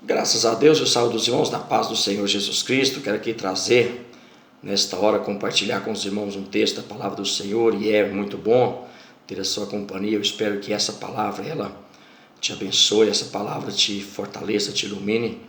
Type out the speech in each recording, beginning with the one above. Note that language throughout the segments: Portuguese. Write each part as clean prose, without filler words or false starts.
Graças a Deus, eu saúdo os irmãos na paz do Senhor Jesus Cristo. Quero aqui trazer, nesta hora, compartilhar com os irmãos um texto da palavra do Senhor, e é muito bom ter a sua companhia. Eu espero que essa palavra, ela te abençoe, essa palavra te fortaleça, te ilumine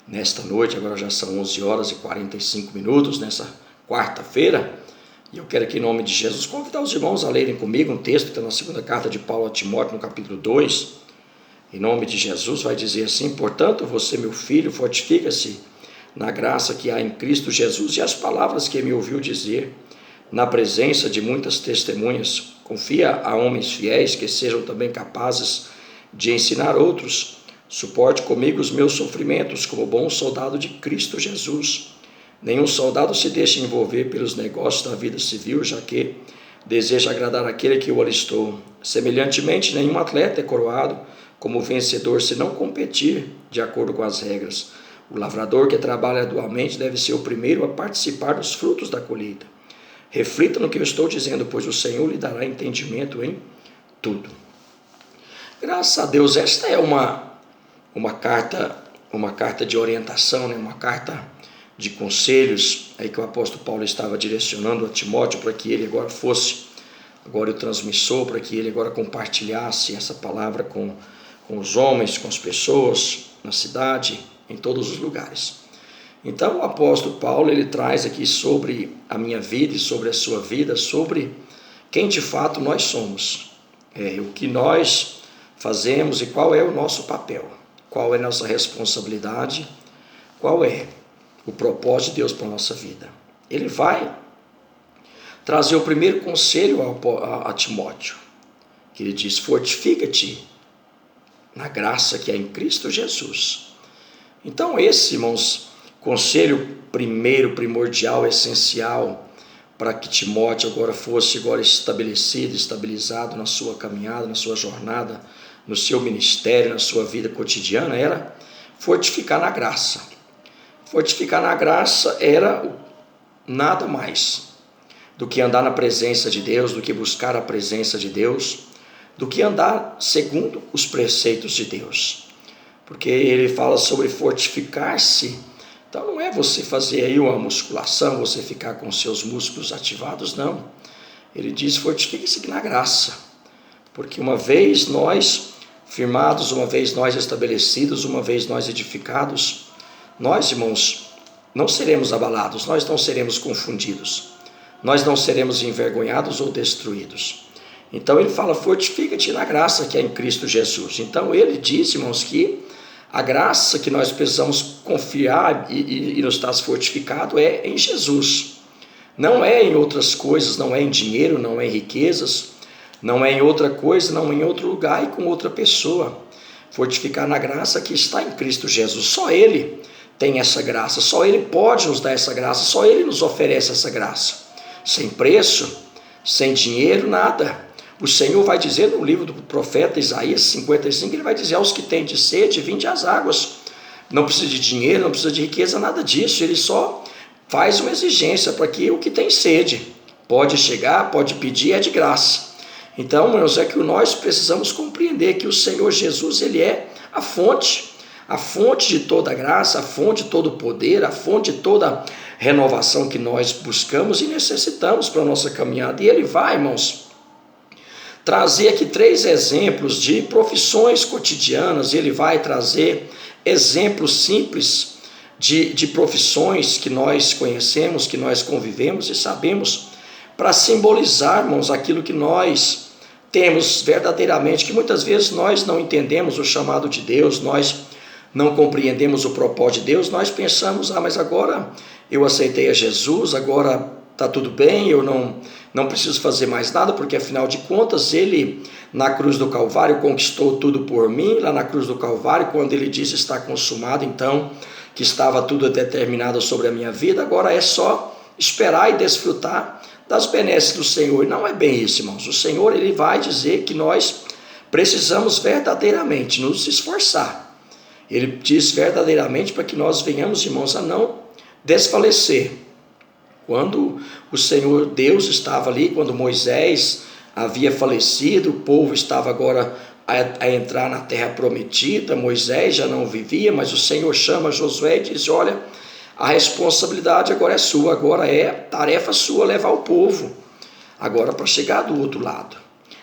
nesta noite. Agora já são 11 horas e 45 minutos, nessa quarta-feira, e eu quero aqui, em nome de Jesus, convidar os irmãos a lerem comigo um texto que está na segunda carta de Paulo a Timóteo, no capítulo 2, em nome de Jesus. Vai dizer assim: portanto, você, meu filho, fortifica-se na graça que há em Cristo Jesus, e as palavras que me ouviu dizer na presença de muitas testemunhas. Confia a homens fiéis que sejam também capazes de ensinar outros. Suporte comigo os meus sofrimentos como bom soldado de Cristo Jesus. Nenhum soldado se deixa envolver pelos negócios da vida civil, já que deseja agradar aquele que o alistou. Semelhantemente, nenhum atleta é coroado como vencedor se não competir de acordo com as regras. O lavrador que trabalha arduamente deve ser o primeiro a participar dos frutos da colheita. Reflita no que eu estou dizendo, pois o Senhor lhe dará entendimento em tudo. Graças a Deus, esta é uma carta de orientação, uma carta de conselhos aí que o apóstolo Paulo estava direcionando a Timóteo, para que ele agora fosse o transmissor, para que ele agora compartilhasse essa palavra com os homens, com as pessoas, na cidade, em todos os lugares. Então o apóstolo Paulo, ele traz aqui sobre a minha vida e sobre a sua vida, sobre quem de fato nós somos, o que nós fazemos e qual é o nosso papel, qual é a nossa responsabilidade, qual é o propósito de Deus para a nossa vida. Ele vai trazer o primeiro conselho a Timóteo, que ele diz: fortifica-te na graça que é em Cristo Jesus. Então esse, irmãos, conselho primeiro, primordial, essencial, para que Timóteo fosse estabelecido, estabilizado na sua caminhada, na sua jornada, no seu ministério, na sua vida cotidiana, era fortificar na graça. Fortificar na graça era nada mais do que andar na presença de Deus, do que buscar a presença de Deus, do que andar segundo os preceitos de Deus. Porque ele fala sobre fortificar-se. Então não é você fazer aí uma musculação, você ficar com seus músculos ativados, não. Ele diz: fortifique-se na graça. Porque uma vez nós firmados, uma vez nós estabelecidos, uma vez nós edificados, nós, irmãos, não seremos abalados, nós não seremos confundidos, nós não seremos envergonhados ou destruídos. Então ele fala: fortifica-te na graça que é em Cristo Jesus. Então ele diz, irmãos, que a graça que nós precisamos confiar e nos estar fortificado é em Jesus. Não é em outras coisas, não é em dinheiro, não é em riquezas, não é em outra coisa, não é em outro lugar e com outra pessoa. Fortificar na graça que está em Cristo Jesus. Só Ele tem essa graça, só Ele pode nos dar essa graça, só Ele nos oferece essa graça. Sem preço, sem dinheiro, nada. O Senhor vai dizer no livro do profeta Isaías 55, Ele vai dizer: aos que têm de sede, vinde às águas. Não precisa de dinheiro, não precisa de riqueza, nada disso. Ele só faz uma exigência para que o que tem sede pode chegar, pode pedir, é de graça. Então, irmãos, é que nós precisamos compreender que o Senhor Jesus, Ele é a fonte de toda graça, a fonte de todo poder, a fonte de toda renovação que nós buscamos e necessitamos para a nossa caminhada. E Ele vai, irmãos, trazer aqui 3 exemplos de profissões cotidianas. Ele vai trazer exemplos simples de profissões que nós conhecemos, que nós convivemos e sabemos, para simbolizar, irmãos, aquilo que nós temos verdadeiramente, que muitas vezes nós não entendemos o chamado de Deus, nós não compreendemos o propósito de Deus, nós pensamos: mas agora eu aceitei a Jesus, agora está tudo bem, eu não preciso fazer mais nada, porque afinal de contas Ele, na cruz do Calvário, conquistou tudo por mim. Lá na cruz do Calvário, quando Ele disse está consumado, então, que estava tudo determinado sobre a minha vida, agora é só esperar e desfrutar das benesses do Senhor. E não é bem isso, irmãos. O Senhor, Ele vai dizer que nós precisamos verdadeiramente nos esforçar. Ele diz verdadeiramente para que nós venhamos, irmãos, a não desfalecer. Quando o Senhor Deus estava ali, quando Moisés havia falecido, o povo estava agora a entrar na terra prometida. Moisés já não vivia, mas o Senhor chama Josué e diz: olha, a responsabilidade agora é sua, agora é tarefa sua levar o povo agora para chegar do outro lado.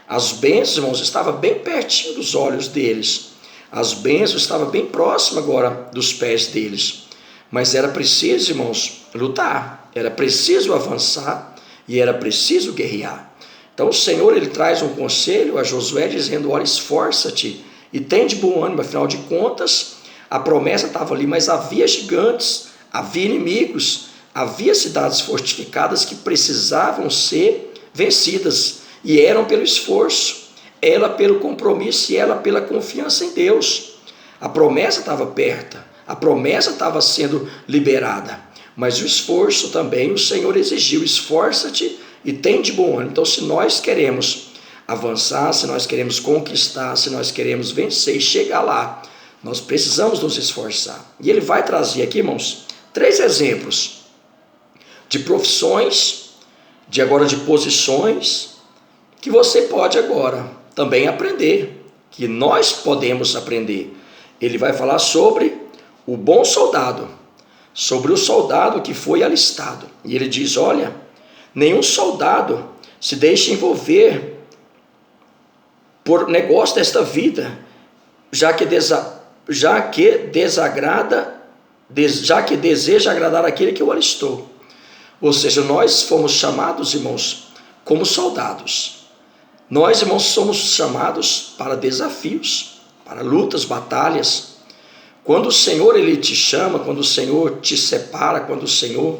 As bênçãos, irmãos, estavam bem pertinho dos olhos deles, as bênçãos estavam bem próximas agora dos pés deles, mas era preciso, irmãos, lutar, era preciso avançar e era preciso guerrear. Então o Senhor, ele traz um conselho a Josué dizendo: olha, esforça-te e tem de bom ânimo. Afinal de contas, a promessa estava ali, mas havia gigantes, havia inimigos, havia cidades fortificadas que precisavam ser vencidas, e eram pelo esforço, ela pelo compromisso e ela pela confiança em Deus. A promessa estava perto, a promessa estava sendo liberada, mas o esforço também o Senhor exigiu: esforça-te e tem de bom ânimo. Então, se nós queremos avançar, se nós queremos conquistar, se nós queremos vencer e chegar lá, nós precisamos nos esforçar. E ele vai trazer aqui, irmãos, 3 exemplos de profissões, de posições, que você pode agora também aprender, que nós podemos aprender. Ele vai falar sobre o bom soldado, sobre o soldado que foi alistado. E ele diz: olha, nenhum soldado se deixa envolver por negócio desta vida, já que deseja agradar aquele que o alistou. Ou seja, nós fomos chamados, irmãos, como soldados. Nós, irmãos, somos chamados para desafios, para lutas, batalhas. Quando o Senhor, ele te chama, quando o Senhor te separa, quando o Senhor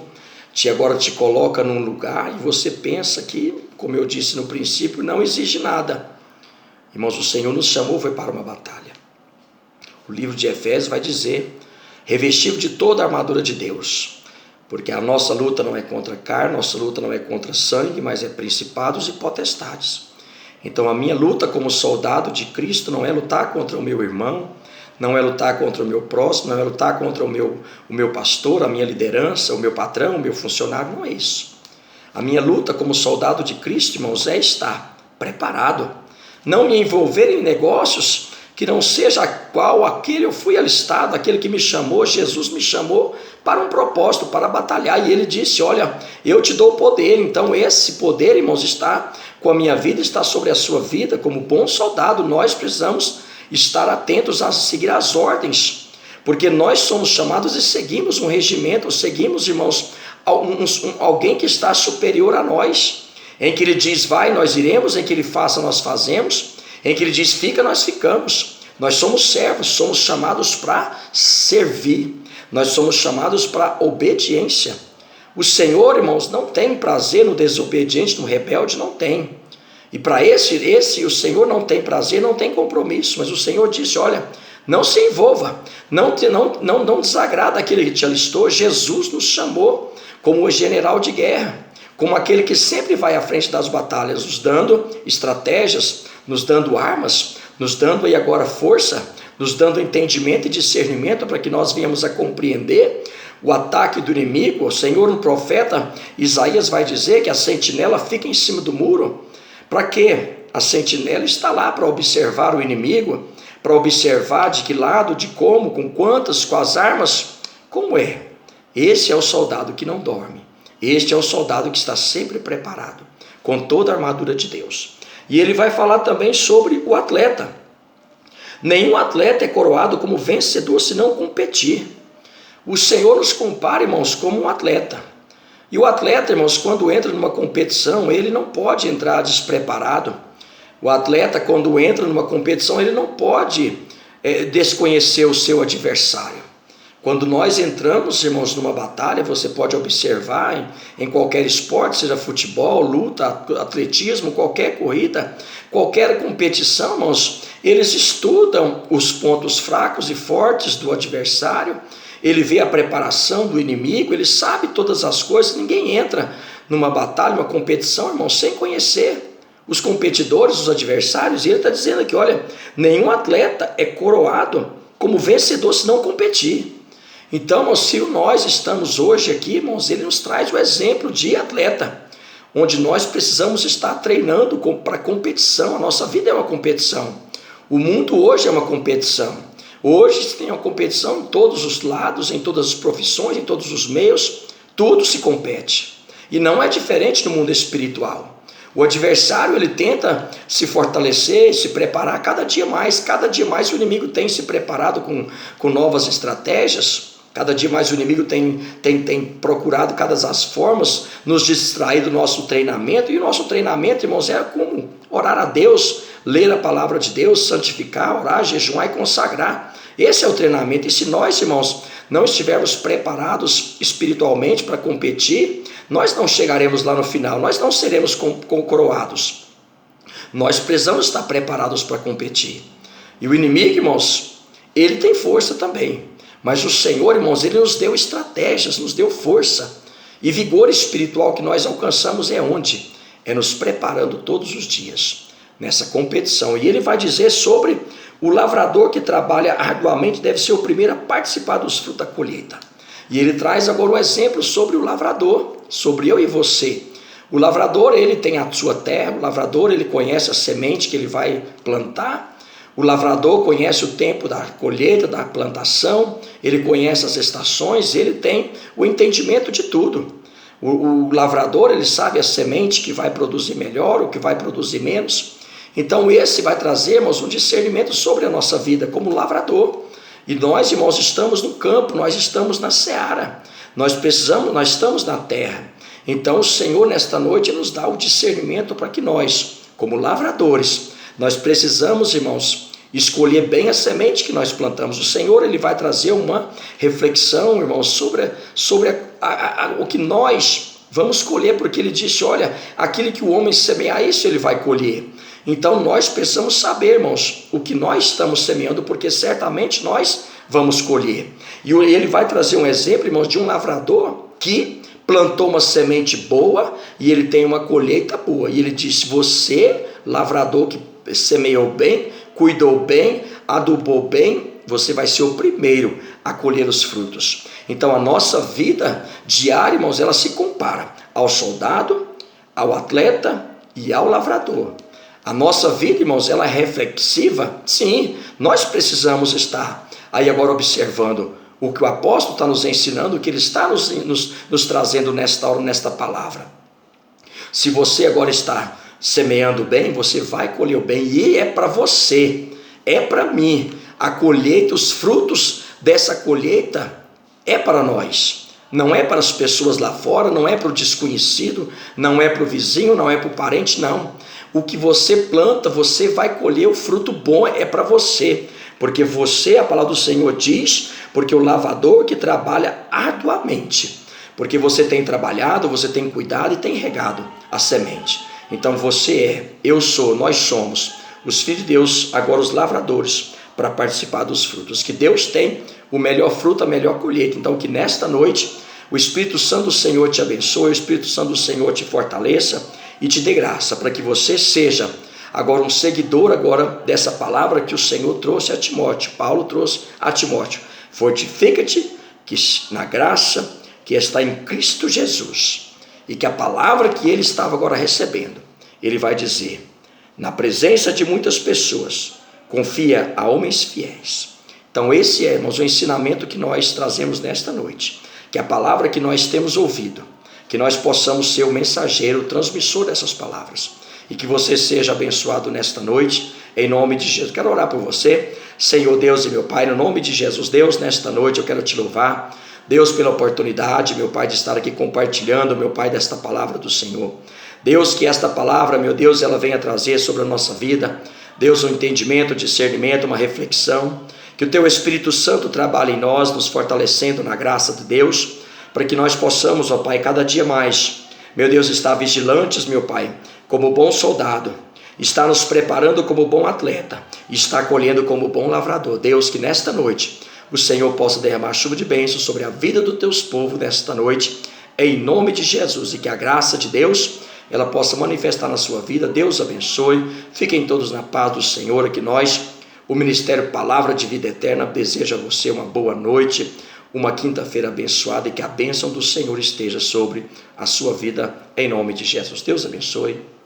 agora te coloca num lugar e você pensa que, como eu disse no princípio, não exige nada. Irmãos, o Senhor nos chamou, foi para uma batalha. O livro de Efésios vai dizer: revestido de toda a armadura de Deus, porque a nossa luta não é contra a carne, nossa luta não é contra sangue, mas é principados e potestades. Então a minha luta como soldado de Cristo não é lutar contra o meu irmão, não é lutar contra o meu próximo, não é lutar contra o meu pastor, a minha liderança, o meu patrão, o meu funcionário, não é isso. A minha luta como soldado de Cristo, irmãos, é estar preparado, não me envolver em negócios que não seja qual aquele eu fui alistado, aquele que me chamou. Jesus me chamou para um propósito, para batalhar, e ele disse: olha, eu te dou poder. Então esse poder, irmãos, está com a minha vida, está sobre a sua vida. Como bom soldado, nós precisamos estar atentos a seguir as ordens, porque nós somos chamados e seguimos um regimento, seguimos, irmãos, alguém que está superior a nós, em que ele diz vai, nós iremos, em que ele faça, nós fazemos, em que ele diz fica, nós ficamos. Nós somos servos, somos chamados para servir, nós somos chamados para obediência. O Senhor, irmãos, não tem prazer no desobediente, no rebelde, não tem. E para esse o Senhor não tem prazer, não tem compromisso. Mas o Senhor disse: olha, não se envolva, não desagrada aquele que te alistou. Jesus nos chamou como o general de guerra, como aquele que sempre vai à frente das batalhas, nos dando estratégias, nos dando armas, nos dando aí agora força, nos dando entendimento e discernimento para que nós venhamos a compreender o ataque do inimigo. O Senhor, no profeta Isaías, vai dizer que a sentinela fica em cima do muro. Para quê? A sentinela está lá para observar o inimigo, para observar de que lado, de como, com quantas, com as armas, como é. Esse é o soldado que não dorme. Este é o soldado que está sempre preparado, com toda a armadura de Deus. E ele vai falar também sobre o atleta. Nenhum atleta é coroado como vencedor se não competir. O Senhor nos compara, irmãos, como um atleta. E o atleta, irmãos, quando entra numa competição, ele não pode entrar despreparado. O atleta, quando entra numa competição, ele não pode desconhecer o seu adversário. Quando nós entramos, irmãos, numa batalha, você pode observar em qualquer esporte, seja futebol, luta, atletismo, qualquer corrida, qualquer competição, irmãos, eles estudam os pontos fracos e fortes do adversário, ele vê a preparação do inimigo, ele sabe todas as coisas. Ninguém entra numa batalha, numa competição, irmão, sem conhecer os competidores, os adversários. E ele está dizendo aqui, olha, nenhum atleta é coroado como vencedor se não competir. Então, irmãos, se nós estamos hoje aqui, irmãos, ele nos traz o exemplo de atleta, onde nós precisamos estar treinando para competição. A nossa vida é uma competição. O mundo hoje é uma competição. Hoje tem uma competição em todos os lados, em todas as profissões, em todos os meios, tudo se compete. E não é diferente no mundo espiritual. O adversário, ele tenta se fortalecer, se preparar cada dia mais o inimigo tem se preparado com novas estratégias, cada dia mais o inimigo tem procurado cada as formas nos distrair do nosso treinamento, e o nosso treinamento, irmãos, é como orar a Deus, ler a palavra de Deus, santificar, orar, jejuar e consagrar. Esse é o treinamento. E se nós, irmãos, não estivermos preparados espiritualmente para competir, nós não chegaremos lá no final, nós não seremos coroados. Nós precisamos estar preparados para competir. E o inimigo, irmãos, ele tem força também. Mas o Senhor, irmãos, ele nos deu estratégias, nos deu força. E vigor espiritual que nós alcançamos é onde? É nos preparando todos os dias nessa competição. E ele vai dizer sobre o lavrador que trabalha arduamente deve ser o primeiro a participar dos frutos da colheita. E ele traz agora um exemplo sobre o lavrador, sobre eu e você. O lavrador, ele tem a sua terra, o lavrador, ele conhece a semente que ele vai plantar, o lavrador conhece o tempo da colheita, da plantação, ele conhece as estações, ele tem o entendimento de tudo. O lavrador, ele sabe a semente que vai produzir melhor, o que vai produzir menos. Então esse vai trazer, irmãos, um discernimento sobre a nossa vida como lavrador. E nós, irmãos, estamos no campo, nós estamos na seara, nós estamos na terra. Então o Senhor nesta noite nos dá o discernimento para que nós, como lavradores, nós precisamos, irmãos, escolher bem a semente que nós plantamos. O Senhor, ele vai trazer uma reflexão, irmãos, sobre o que nós vamos colher, porque ele disse, olha, aquilo que o homem semear, isso ele vai colher. Então nós precisamos saber, irmãos, o que nós estamos semeando, porque certamente nós vamos colher. E ele vai trazer um exemplo, irmãos, de um lavrador que plantou uma semente boa e ele tem uma colheita boa. E ele disse, você, lavrador que semeou bem, cuidou bem, adubou bem, você vai ser o primeiro a colher os frutos. Então a nossa vida diária, irmãos, ela se compara ao soldado, ao atleta e ao lavrador. A nossa vida, irmãos, ela é reflexiva? Sim, nós precisamos estar aí agora observando o que o apóstolo está nos ensinando, o que ele está nos trazendo nesta hora, nesta palavra. Se você agora está semeando bem, você vai colher o bem, e é para você, é para mim. A colheita, os frutos dessa colheita é para nós. Não é para as pessoas lá fora, não é para o desconhecido, não é para o vizinho, não é para o parente, não. O que você planta, você vai colher o fruto bom, é para você. Porque você, a palavra do Senhor diz, porque o lavrador que trabalha arduamente. Porque você tem trabalhado, você tem cuidado e tem regado a semente. Então você eu sou, nós somos os filhos de Deus, agora os lavradores, para participar dos frutos. Que Deus tem o melhor fruto, a melhor colheita. Então que nesta noite o Espírito Santo do Senhor te abençoe, o Espírito Santo do Senhor te fortaleça e te dê graça, para que você seja agora um seguidor agora dessa palavra que o Senhor trouxe a Timóteo, Paulo trouxe a Timóteo. Fortifica-te que na graça que está em Cristo Jesus, e que a palavra que ele estava agora recebendo, ele vai dizer, na presença de muitas pessoas, confia a homens fiéis. Então esse é, irmãos, o ensinamento que nós trazemos nesta noite, que a palavra que nós temos ouvido, que nós possamos ser o mensageiro, o transmissor dessas palavras, e que você seja abençoado nesta noite, em nome de Jesus. Quero orar por você, Senhor Deus e meu Pai, no nome de Jesus. Deus, nesta noite eu quero te louvar, Deus, pela oportunidade, meu Pai, de estar aqui compartilhando, meu Pai, desta palavra do Senhor. Deus, que esta palavra, meu Deus, ela venha trazer sobre a nossa vida, Deus, um entendimento, discernimento, uma reflexão, que o Teu Espírito Santo trabalhe em nós, nos fortalecendo na graça de Deus, para que nós possamos, ó Pai, cada dia mais, meu Deus, estar vigilantes, meu Pai, como bom soldado, está nos preparando como bom atleta, está colhendo como bom lavrador. Deus, que nesta noite o Senhor possa derramar chuva de bênçãos sobre a vida dos teus povos nesta noite, em nome de Jesus, e que a graça de Deus ela possa manifestar na sua vida. Deus abençoe, fiquem todos na paz do Senhor, que nós, o Ministério Palavra de Vida Eterna, deseja a você uma boa noite, uma quinta-feira abençoada, e que a bênção do Senhor esteja sobre a sua vida, em nome de Jesus. Deus abençoe.